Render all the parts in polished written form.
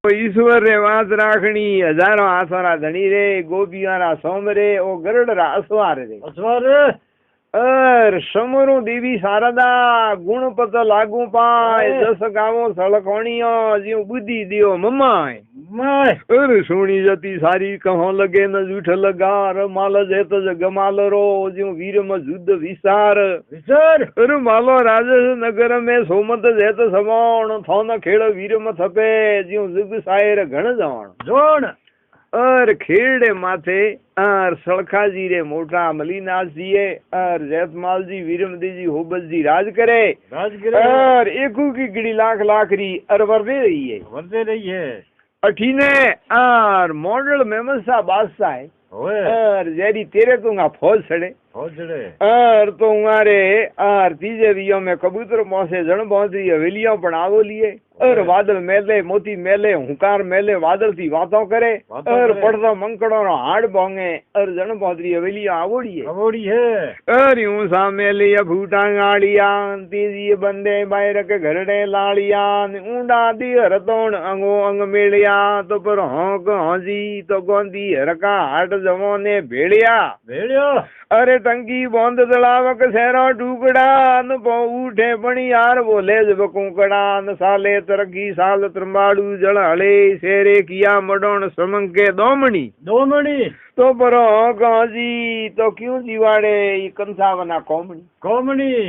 ईश्वर रे वास राखणी हजारों आसवारा धनी रे गोपियारा सोम रे ओ गरुड़ रा असवार रे समरू देवी शारदा गुण पत लागू पाए जस गावो सलखोणियो जीव बुद्धि दियो मम्माय सोनी जती सारी कहो लगे न जूठ लगा माल जेत जग माल रो जीव वीर म युद्ध विसार अरे मालो राजस नगर में सोमत जेत सवण थो न खेड़ वीर म थपे जीव जुग सायर घण जवण और खेड़े माथे और सड़खा जी रे मोटा मलीनाथ जी है और जयतमाल जी वीरमदी जी होबत जी राज करे और एकू की गिड़ी लाख लाख री और वर्दे रही है अठीने और मॉडल मेमसा बादशाह है और जेरी तेरे तुंगा फौज छड़े और तो उंगारे और तीजे रियो में कबूतर पहुंचे जन पहुंची हवेलियों बनावो लिए और बादल मेले मोती मेले हुकार मेले बादल थी बातों करे और पड़ता मंकड़ों रो हाड़ बोंगे और जन पहुंची हवेलियां आवोड़ी है और यूं सा मेले फूटा गाड़िया तीजी बंदे बाहर के घरड़े लाड़िया ऊंडा दी हरतोण अंगो अंग मेलिया तो पर होंक हौजी तो गोंदी हरका हाट जमो ने भेड़िया अरे टंकी बंद दलावक सहरो टुकड़ा न उठे बणी यार बोले जब कुकड़ा न साले तरकी साल त्रंबाड़ू जल हले शेरे किया मडोण समंके दोमणी तो परो गाजी तो क्यों जीवाड़े कंसावना कोमणी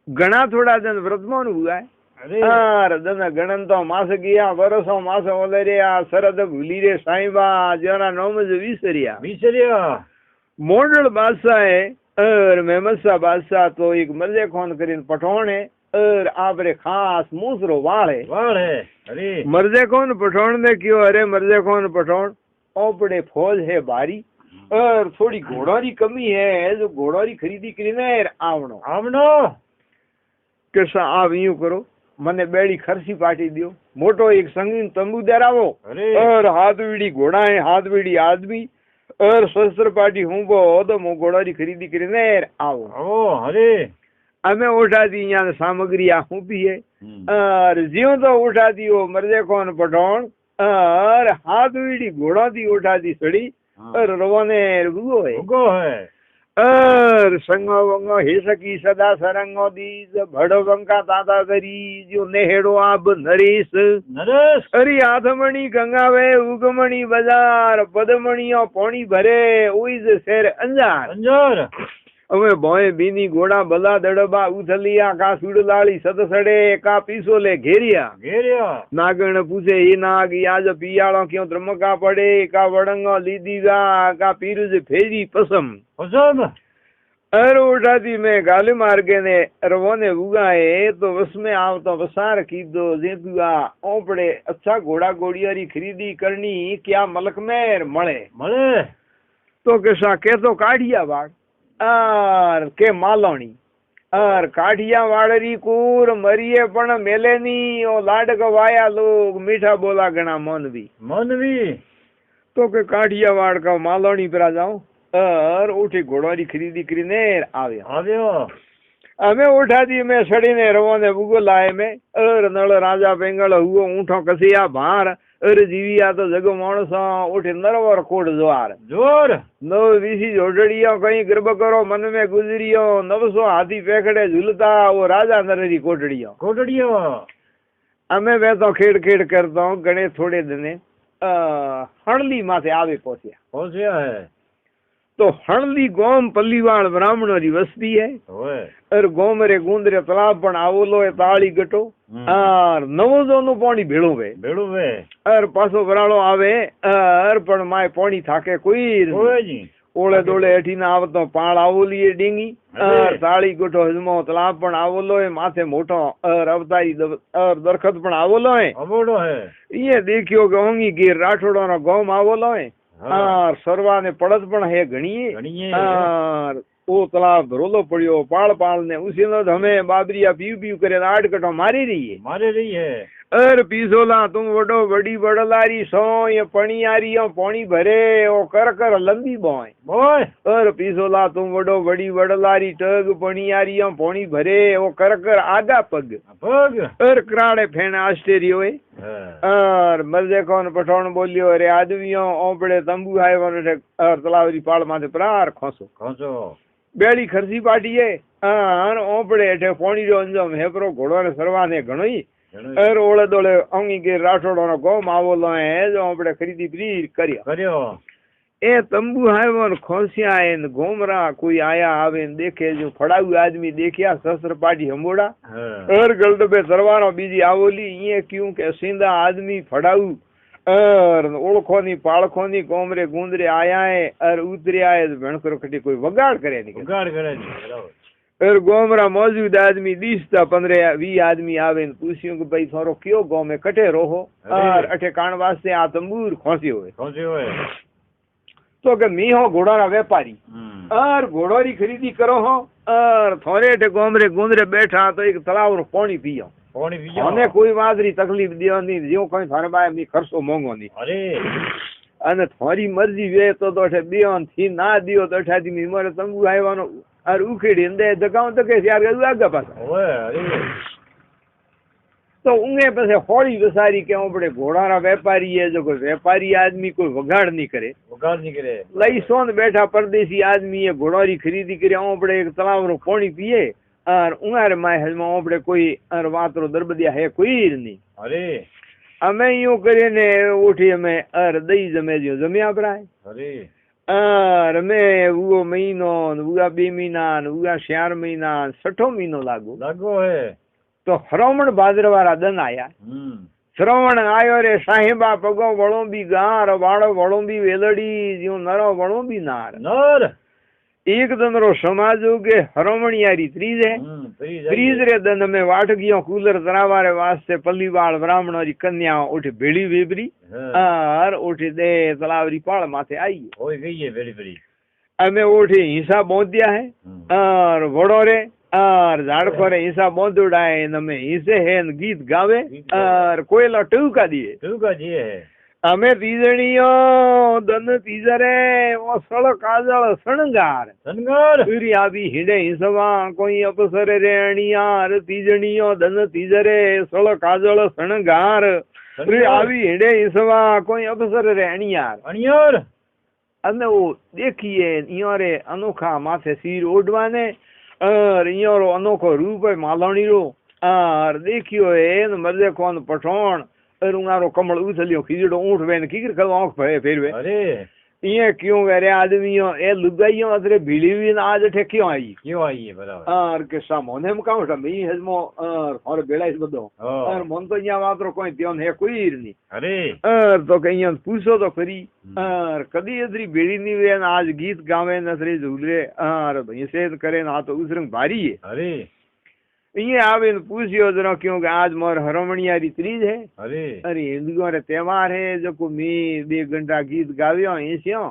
घना थोड़ा दिन व्रतमान हुआ है यार दन गणन तो मास गया बरसों मास ओलरिया शरद भूली रे साईबा जरा नौमज विसरिया मोडल बादशाह है और मेमसा बादशाह तो एक मर्जे खोन करीन पठौन है और आपरे खास मूसरो वाल है अरे मर्जे खोन पठौन ने क्यों अरे मर्जे खोन पठौन ओपड़े फौज है बारी और थोड़ी घोड़ों की कमी है जो घोड़ों की खरीदी करीने आवनो कैसा आप यूं करो मने बेड़ी खर्ची पाटी दियो मोटो एक संगीन तंबू दरावो और हाथ बीड़ी घोड़ा है हाथ बीड़ी आदमी और शस्त्र पार्टी हूँ तो मु घोड़ा की खरीदी करीने आओ अरे हमें उठा दी यहाँ सामग्री आहू भी है और ज्यो तो उठा दियो मर्जे कौन पठौन और हाथ बीड़ी घोड़ा दी उठा दी सड़ी और रवाने रुगो है और संगो वंगो हे सकी सदा सरंगो दीज भड़ो वंका ताता दरी जो नेहेड़ो आब नरेश अरे आधमणी गंगावे उगमणी बाजार पदमणियों पौनी भरे उइज शेर अंजार अवे बोए बीनी घोड़ा बला दड़बा उथलिया का सुड़लाली सतसड़े का पीसोले घेरिया नागण पूछे ये नाग आज पियाड़ो क्यों त्रमका पड़े का वड़ंगो लीदीगा का पीरुज फेरी पसम अरे उठाती में गाली मार के ने रवोने उगाए तो उसमें आओ तो वसार की दो जेतुआ ओपड़े अच्छा घोड़ा घोड़ियारी खरीदी करनी क्या मलक में मले तो कैसा के तो काढ़िया बाड़ और के मालोनी और काठिया वाड़री कूर मरिए पण मेले नी ओ लाड गवाया लोग मीठा बोला गणा मनवी तो के काठिया वाड़ का मालोनी पर आ जाऊं और उठी घोड़ों की खरीदी करीने आव्यो हमें उठा दी मैं सड़ी ने रवो ने बुगो लाए में और नल राजा पेंगल हुओ ऊँठो कसिया भार अरे जीविया तो जगो मानस उठे नरवर कोट जोर नव विसी जोड़ियो कहीं गर्भ करो मन में गुजरियो नवसो हाथी पेखड़े झूलता वो राजा नररी कोटड़ियो हमें वे तो खेड़ करता हूँ गणे थोड़े दिने हणली माथे आवे पहुंचिया है तो हणली गोम पल्लीवाड़ ब्राह्मणों की वस्ती है और गोम रे गुंदरे तालाब पण आवलो है ताली गटो और नवो जोनो पानी भेड़ो वे और पासो वराळो आवे और पण माय पानी थाके कोई ओले दोले अठी ना आवतो पाळ आवली डींगी और ताली गटो हजमो तालाब पण आवलो है माथे मोटो और अवतारी और दरखत पण आवलो है ये देखियो गहोंगी गिर राठोड़ो नो गोम आवलो है और सरवा ने पड़त पण है घणी और वो तालाब भरोलो पड़ियो पाल ने उसी ने हमें बाबरिया पीव करे आठ कटो मारी रही है और पीसोला तुम वडो बड़ी बड़लारी सो ये पणी आरियो पानी भरे ओ कर लंबी बोय और पीसोला तुम वडो बड़ी बड़लारी टग पणी आरियो पानी भरे ओ कर आगा पग और कराड़े फेन आश्चर्य और मर्दे कौन पठान बोलियो अरे आदमियों ओपड़े तंबू है वन और तलावरी पाड़ माथे प्रार खोसो खोसो बेड़ी खरसी पाटी है और ओपड़े एठे पानी रो अंजम है प्रो घोड़ो ने सरवाने घणोई और ओले दोले अंगी के राठोड़ो नो गो मावोलो है जो ओपड़े खरीदी प्री करियो ए तंबू है वन खोसिया है घोमरा कोई आया आवे देखे जो फड़ाऊ आदमी देखिया शस्त्र पाटी हमोड़ा और गलत पे सरवानो बीजी आवोली ये क्यों के सीधा आदमी फड़ाऊ और ओळखोनी पाळखोनी गोमरे गुंदरे आया है और उतरे आए भणकर कटी कोई वगाड़ करे नहीं और गोमरा मौजूद आदमी 20-15-20 आदमी आवे पूछियो कि भाई थारो क्यों गांव में कटे रहो और अठे कान वास्ते आ तंबूर खोसी होए तो के मी हो घोड़ा रा व्यापारी और घोड़ो री खरीदी करो हो और थोड़े अठे गोमरे गुंदरे बैठा तो एक तालाब रो पानी पियो મને કોઈ વાતરી તકલીફ દેવાની જેવું કઈ થારે બાય મી ખર્ચો મોંઘો નહીં અરે અને થોરી મરજી વે તો અઠે બેન થી ના દિયો તો અઠાથી મી મારે તંબુ આવ્યાનો আর ઉખેડી દે દગાઉ તો કે યાર આગા પાછા ઓય અરે તો ઉંગે પછી હોળી વસારી કે આપણે ઘોડાના વેપારી है जो कोई व्यापारी आदमी कोई वगाड़ नहीं करे लई सोन बैठा परदेसी आदमी है घोड़ारी खरीदी करे આપણે एक तालाब रो पानी पिए और उंगार माय हजमा ओपड़े कोई और वातरो दरबदिया है कोई नहीं अरे अमे यूं करे ने उठी अमे और दई जमे जो जमिया पराय अरे और मैं वो महीनो वो 2 महीना वो 4 महीना 6ठो महीनो लागो है तो श्रवण भाद्रवारा दन आया श्रवण आयो रे साहिबा पगो वळो बी गार वाड़ो वळो बी वेलड़ी जो नरो वळो बी नार एक दिन रो समाजो के हरमणियारी त्रीज है त्रीज रे दन में वाट गयो कूलर तरावारे वास्ते पल्लीवाल ब्राह्मण री कन्या उठे बेड़ी वेबरी और उठे दे तलावरी पाड़ माथे आई होई गई है बेड़ी बेड़ी हमें उठे हिस्सा बोंद दिया है और बड़ो रे और झाड़को रे हिस्सा बोंदुड़ा है नमे हिस्से है गीत गावे और कोयला टूका दिए है અમે तीजणियो दन तीजरे ओ सळ काजळ सणगार सूर्य आवी हिडे हिसवा कोई अपसर रेणियार तीजणियो दन तीजरे सळ काजळ सणगार सूर्य आवी हिडे हिसवा कोई अपसर रेणियार अने वो देखिए इयो रे अनोखा माथे सिर ओढ़वाने और इयो रो अनोखो रूप है मालवणी रो और देखियो ए मर्दे कौन पठोण रुंगारो कमल उछलियो खीजड़ो ऊंट वेन कीकर खल आंख फेरवे अरे ये क्यों वेरे आदमियों ए लुगाइयों अदरे भीड़ीवीन आज ठे क्यों आई है बराबर और के सामने में काउंट मी हजमो और बेलाइस बदो और मन तो यहाँ मात्र कोई त्योन है कोई नहीं अरे और तो कहीं पूछो तो करी और कदी अदरी बेड़ी नहीं वेन आज गीत गावे नसरे झूले और भई से करे ना तो उसरंग भारी है अरे ये आवे पूछियो जरा क्यों कि आज मोर हरमणियारी त्रीज है अरे हिंदुओं रे त्योहार है जो को मी 2 घंटा गीत गावियो ऐसियो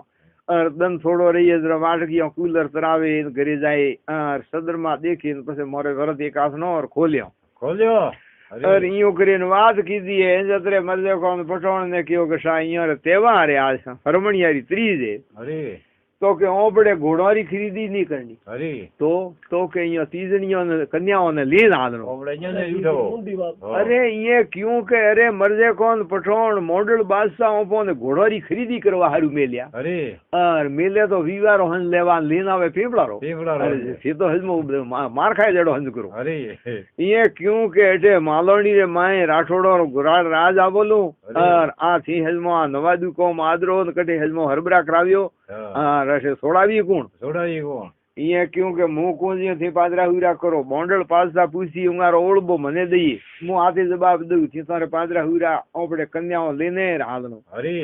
और दन थोड़ो रही जरा वाट गयो कूलर तरावे घरे जाए और सदर में देखी पछे मोरे व्रत एक आसनो और खोलियो और इयो करे बात कीधी है जतरे मर्दे कौन पटोण ने क्यों कि सा इयो रे त्योहार है आज हरमणियारी त्रीज है अरे तो के ओपड़े घोड़ारी खरीदी नहीं करनी अरे तो के यो तीजनियों ने कन्याओं ने ले आदनो ओपड़े ने उठो अरे ये क्यों के अरे मर्दे कौन पठोण मॉडल बादशाह ओपो ने घोड़ारी खरीदी करवा हारू मेलिया अरे और मेले तो वीवारो हन लेवा लेना वे पेपड़ारो अरे से तो हजमो मार खाए जड़ो हंज करो अरे ये क्यों के अटे मालवणी रे माए राठोड़ो गुराड़ राज आ बोलो और आ थी हजमो नवादू को मादरो कटे हजमो हरबरा करावियो रसे सोड़ावी कोण ये क्यों के मुंह कोजियो थी पादरा हुरा करो बोंडल पासा पूछी उंगारो ओळबो मने दई मु आते जवाब दऊ थी तारे पादरा हुरा ओपड़े कन्याओ लेने हालनो अरे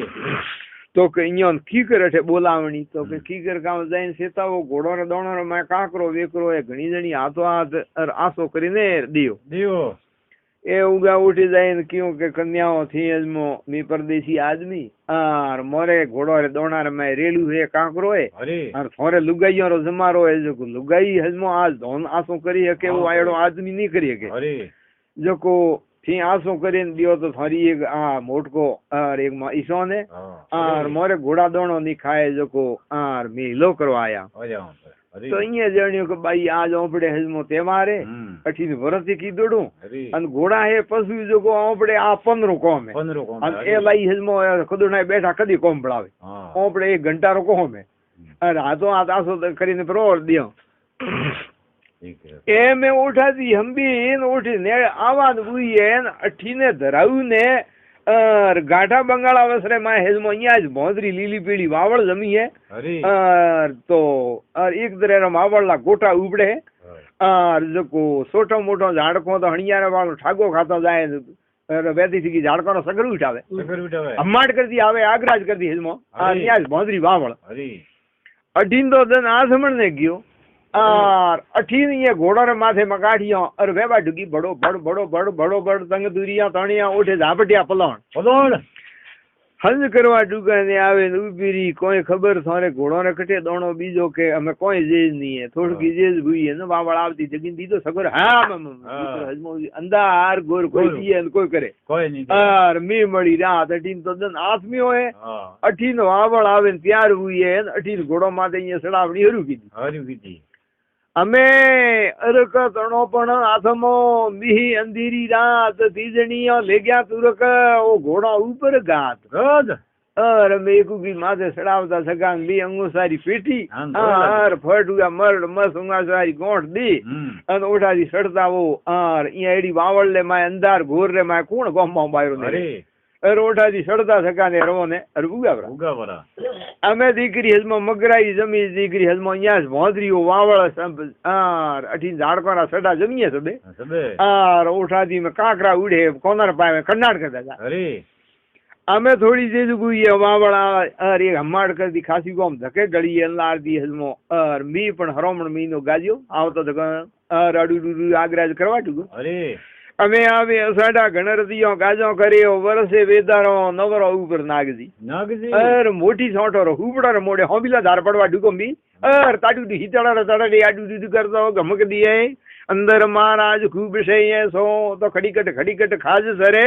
तो के इयोन कीकर अठे बोलावणी तो के कीकर गांव जाइन सेतावो घोड़ो रे दोणो रे मैं काकरो वेकरो ए घणी जणी हाथो हाथ और आसो करीने दियो ए उगा उठी जाए क्यों के कन्याओं थी अजमो मी परदेसी आदमी और मोरे घोड़ो रे दोना रे मैं रेलू है काकरो है और थोरे लुगाइयों रो जमारो है जो लुगाई हजमो आज धोन आसो करी है के वो आयड़ो आदमी नहीं करी है के जो को थी आसो करे दियो तो थारी एक मोटको और एक ईसोन है और मोरे घोड़ा दोनो नहीं खाए जो को और मी लो करवाया तो अँ जण्यो के भाई आज ओपड़े हजमो तहेवार है अठी वरस कीधोड़ू अन घोड़ा है पशु जो ओपड़े आ 15 कोम है ए लाई हजमो खुदना बैठा कदी कोम पड़ावे ओपड़े 1 घंटा रो कोम है अरे हाथों हाथ आसो करीने प्रोर दियो ए में उठा दी हम भी इन उठी ने आवाज हुई है अठी ने धराऊ ने और गाठा बंगाला वसरे में हेजमो आज भोंदरी लीली पीली वावड़ जमी है और तो और एक तरह मावड़ ला गोटा उबड़े और जो छोटो मोटो झाड़को तो हणियारे वालो ठागो खातो जाए वैदी थी झाड़को नो सगर उठावे हमाट कर दी आवे आगराज कर दी हेजमो और आज भोंदरी वावड़ अठीन तो दिन आसमण ने गयो और अठीन ये घोड़ो रे माथे मकाठियो और वेबा ढुकी बड़ो बड़ तंग दूरिया तणिया उठे झापटिया पलोण हंज करवा डुगा ने आवे उबीरी कोई खबर थारे घोड़ो रे कटे दोणो बीजो के हमें कोई जेज नहीं है थोड़ी जेज हुई है ना बावड़ आवती जगिन दी तो सगर हां हजमो अंधार गोर कोई दिए कोई करे कोई नहीं और मी मड़ी रात अठीन तो दिन आत्मियो है अठीन वावड़ आवे तैयार हुई है अठीन घोड़ो माथे ये सड़ावणी हरू कीधी अमे अरक तणोपण आथमो मिही अंधेरी रात तीजणियो ले गया तुरक वो घोड़ा ऊपर गात और मेकू की माथे सड़ावता सगान भी अंगू सारी पेटी और फट हुआ मर्द मस उंगा सारी गोठ दी अन उठा दी सड़ता वो और ये एडी वावड़ ले माय अंधार घोर रे माय कौन गोम बायरो ने रोटा दी सड़ता सकाने रवोने अर उगा बरा अमे दीकरी हजमो मगराई जमी दीकरी हजमो यास भोंदरी वावड़ आर अठी झाड़कोरा सड़ा जमीए सबे आर ओठा दी में काकरा उड़े कोनर पावे कन्नाट करता जा अरे अमे थोड़ी देर गुई वावड़ा और एक हमाड़ कर दी खासी गोम धके गड़ी लार दी हजमो और मी पण हरोमण महीनो गाजियो आवतो तो और अडू आगराज करवा टुगो अरे अमे आवे असाडा गणरतियो गाजो करे वरसे वेदारो नवरो ऊपर नागजी और मोटी सोटो रो हुबड़ा रो मोड़े होबिला धार पड़वा डुको मी और ताडू दी हिचड़ा रे तड़े आडू करतो गमक दिए अंदर महाराज खूब से सो तो खड़ीकट खाज सरे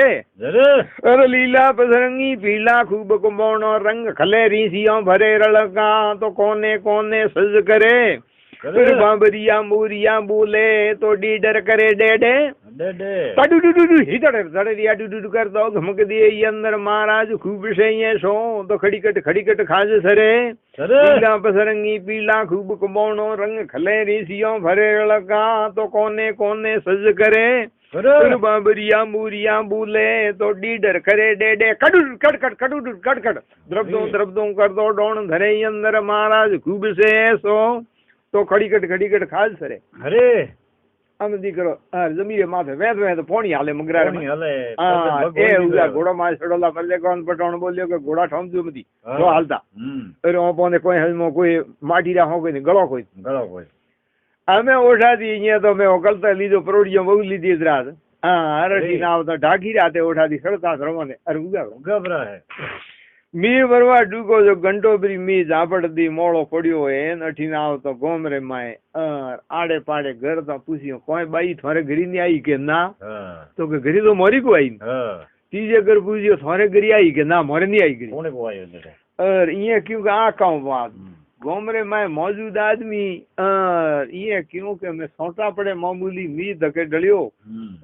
अरे लीला पसरंगी पीला खूब कुंबोनो रंग खले रीसियों भरे रलका तो कोने कोने सज करे बाबरिया मोरिया बोले तो डीडर करे डेडे कर दो घमक दिए अंदर महाराज खूब से सो तो खड़ीकट खाज सरे पीला पसरंगी पीला खूब कुबोनो रंग खले रीसियों भरे लगा तो कोने कोने सज करे बाबरिया मूरिया बोले तो डीडर करे डेडे कट द्रब्दों कर दो डोन धरे अंदर महाराज खूब से सो तो खड़ीकट खाज सरे अरे हम दीकरो जमीरे माथे वेद पोणी हाले मगरा ए उला घोड़ा मार छड़ोला पल्ले कौन पटोण बोलियो के घोड़ा ठोमजो मती जो हालता अरे ओ पोने कोई हजमो कोई माटी रा हो कोई गलो कोई हमें उठा दी ये तो मैं ओकलता लीजो परोड़ियो बहु लीधी रात अरठी नाव तो ढाकी राते उठा दी सड़ता रमने अरे उगा है मी बरवा डूको जो घंटो बरी मी झापड़ दी मोड़ो पड़ियो है अठी नाव तो गोमरे माए आड़े पाड़े घर तो पूछियो कोई बाई थारे घरी नहीं आई के ना तो के घरी तो मोरी को आई तीजे घर पूछियो थारे घरी आई के ना मोरे नहीं आई घरी कोने को आयो और ये क्यों का आ कहूं बात गोमरे में मौजूद आदमी ये क्यों के मैं सोटा पड़े मामूली मी धके डलियो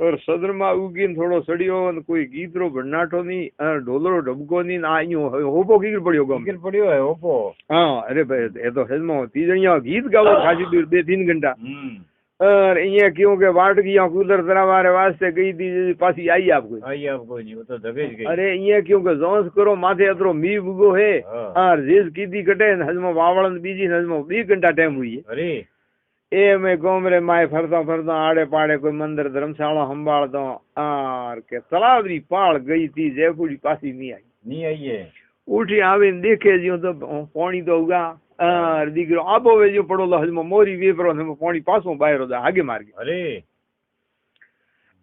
और सदर में उगीन थोड़ो सड़ियो कोई गीत रो भन्नाटो नहीं ढोलरो ढबको नहीं ना आयो होपो की पड़ियो गम पड़ियो है होपो हां अरे भाई ये तो हेजमो तीजणिया गीत गावो खासी दूर 2-3 घंटा और ये क्यों के वाट की कूलर तरह वास्ते गई थी पासी आई आपको नहीं वो तो दबेज गई अरे ये क्यों के जोंस करो माथे अतरो मी बुगो है और जिस कीदी कटे हजमो वावड़न बीजी हजमो 2 घंटा टाइम हुई है अरे ए मैं गोमरे माए फरता आड़े पाड़े कोई मंदिर धर्मशाला संभाल दो और के तलावरी पाल गई थी जयपुरी पासी नहीं आई है उठी आवे देखे जियो तो पानी तो उगा दीकरो आबो वे जो पड़ो हजमो मोरी वेपरो ने पानी पासो बाहर दा आगे मार गया अरे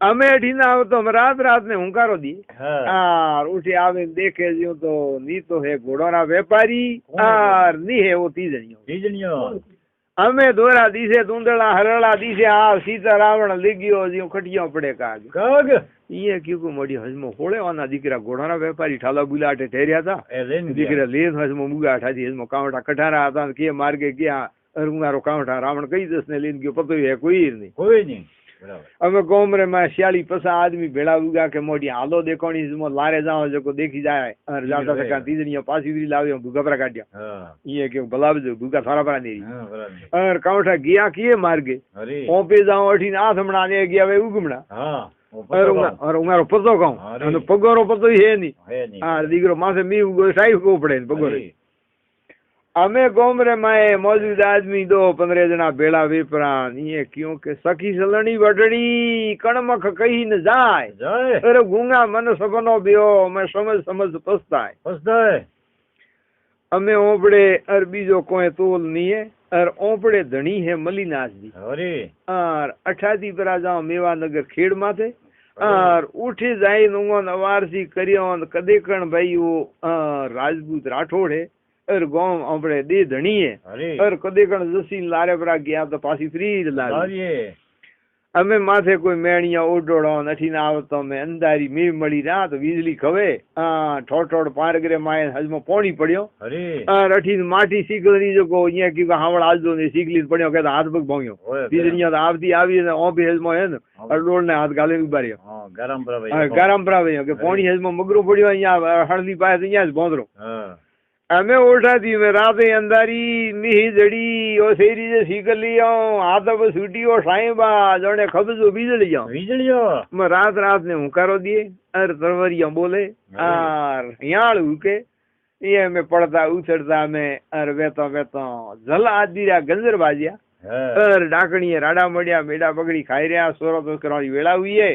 अमे ढीना तो रात ने हुंकारो दी और उठे आवे देखे जियो तो नी तो है घोड़ोना व्यापारी और नी है वो तीजणियो अमे दोरा दिसे धुंधला हरला दिसे आ सीता रावण लिगियो जियो खटियो पड़े काग ये क्यों मोड़ी हजमो होले वाना दीकरा घोड़ाना व्यापारी ठाला बुलाटे ठहरिया था दीकरा ले हजमो मुगा ठादी हजमो कावटा कठारा था के मार्गे गया અરે મારો કાંઠા રાવણ કઈ દસ ને લઈને ગયો પતો હે કોઈ નહીં બરાબર અમે ગોમરે માં 40-50 આદમી ભેળા ઉગા કે મોટી હાલો દેખોણી લારે જાઓ જો દેખી જાય અને જાતા સકા તીજણીઓ પાછી વી લાવ્યો ભૂગા કાઢ્યા હા ये क्यों बलावजो भूखा थारा परा नहीं હા બરાબર और काउंटा गया किए मार्गे અરે ओपे जाओ अठी ना थमणा ने गया वे उगमणा હા और उमारो पतो कहूं अरे। અને પગોરો પતો હે ની હે નહીં હા દીકરો માથે મી ઉગો સાઈ કો પડે ને પગોરે અરે, અમે गोमरे में मौजूद आदमी 2-15 जना भेड़ा वेपरा ये क्यों के सखी सलणी वडड़ी कणमख कही न जाए જય अरे गूंगा मन सबनो बियो मैं समझ पछताए પસ્તાય અમે ઓપડે અર બીજો કોઈ તોલ નહીં હે અર ઓપડે ધણી હે મલીનાથ जी અરે और 18 पर जाओ मेवानगर खेड़ माथे और उठी जाई नुंगन अवारसी करियो कदे कण भाई वो राजपूत राठौड़ है और गांव ओपड़े दे धणी है અરે और कदे कण जसी लारे पर गया तो पासी फ्री लारी લારીએ અમે માથે કોઈ મેણિયા ઓડોડો નથી ના આવતો મેં અંધારી મી મળી ના તો વીજળી ખવે ઠોઠોડ પારગરે માય હજમાં પોણી પડ્યો અરે અઠી માટી શીખલી જો કો અહીંયા की हावड़ आजो ने सीखली पड़ियो के हाथ पग भांग्यो ઓય વીજળીયા तो आवती આવી ने ओपी हजमो है ने अडोड़ ने हाथ गाले उबार्यो હા ગરમ પ્રભાઈ गरम प्रावे के पोणी हजमो मगरो पड़ियो અહીંયા हळदी पाए तो અહીંયા જ बोंदरो હા અમે ઓઠા दी में राते अंधारी मीही जड़ी ओ सेरी जे सीखलियो हाथ पर छूटियो साईबा जणे खबजो वीजळियो વીજળીઓ मैं रात रात ने हुंकारो दिए अर तरवरिया बोले और याळ हुके ये में पड़ता उछड़ता में अर वेतो वेतो जल आदीरा गंजर बाजिया હા अर डाकणीए राडा मड़िया मेडा पकड़ी खाई रहा सोरो तो करवानी वेला हुई है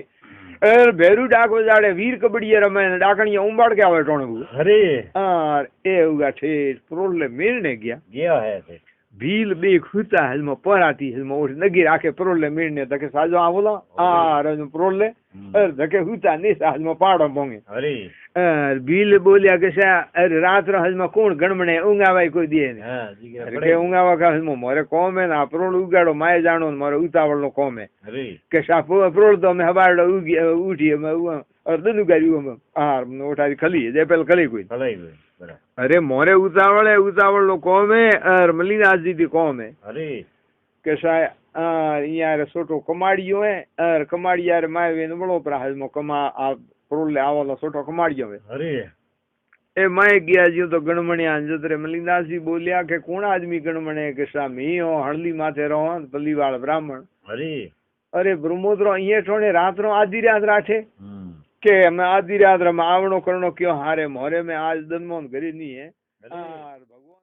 अर भेरू डाक बजाड़े वीर कबड्डी रमे डाकणीए उंबाड़ के आवे टोणगु અરે और ए उगा ठेठ प्रोले मेरने गया ગયા હે તે भील बे खुता हजमा पराती हजमा उठ नगी राखे प्रोले मेरने तके साजो आवलो आर प्रोले अर धके हुता ने हजमा पाड़ो बोंगे અરે भील बोलिया के सा अरे रात रो हजमा कोण गणमणे ऊंगावाई कोई दिए ने હા જીગરા अरे પડે के ऊंगावा का हजमा मोरे कोम है ना प्रोल उगाड़ो माए जानो ने मारे उतावल नो कोम है અરે के सा प्रोल तो मैं हबाड़ो उठी मैं और दनु गाड़ी आर उठारी खली जे पेल खली कोई ભલાઈ ગઈ બરાબર अरे मोरे उतावल नो कोम है और मलिनाथ जी दी कोम है અરે કે સાહેબ અહીંયા સોટો કમાડીયો હે અર કમાડિયા રે માય વેન બળો પર હાજમો કમા આ પ્રોલે આવલો સોટો કમાડીયો હે અરે એ માય ગયા જીઓ તો ગણમણિયા જતરે મલિનાથજી બોલ્યા કે કોણ આદમી ગણમણે કે સામી હો હળલી માથે રહો પલ્લીવાળ બ્રાહ્મણ અરે અરે બ્રહ્મોદરો અહીંયા છોડે રાતનો આધી રાત રાઠે હમ કે અમે આધી રાત રમાં આવણો કરણો કયો હારે મોરે મેં આજ દનમોન કરી ની હે અરે આર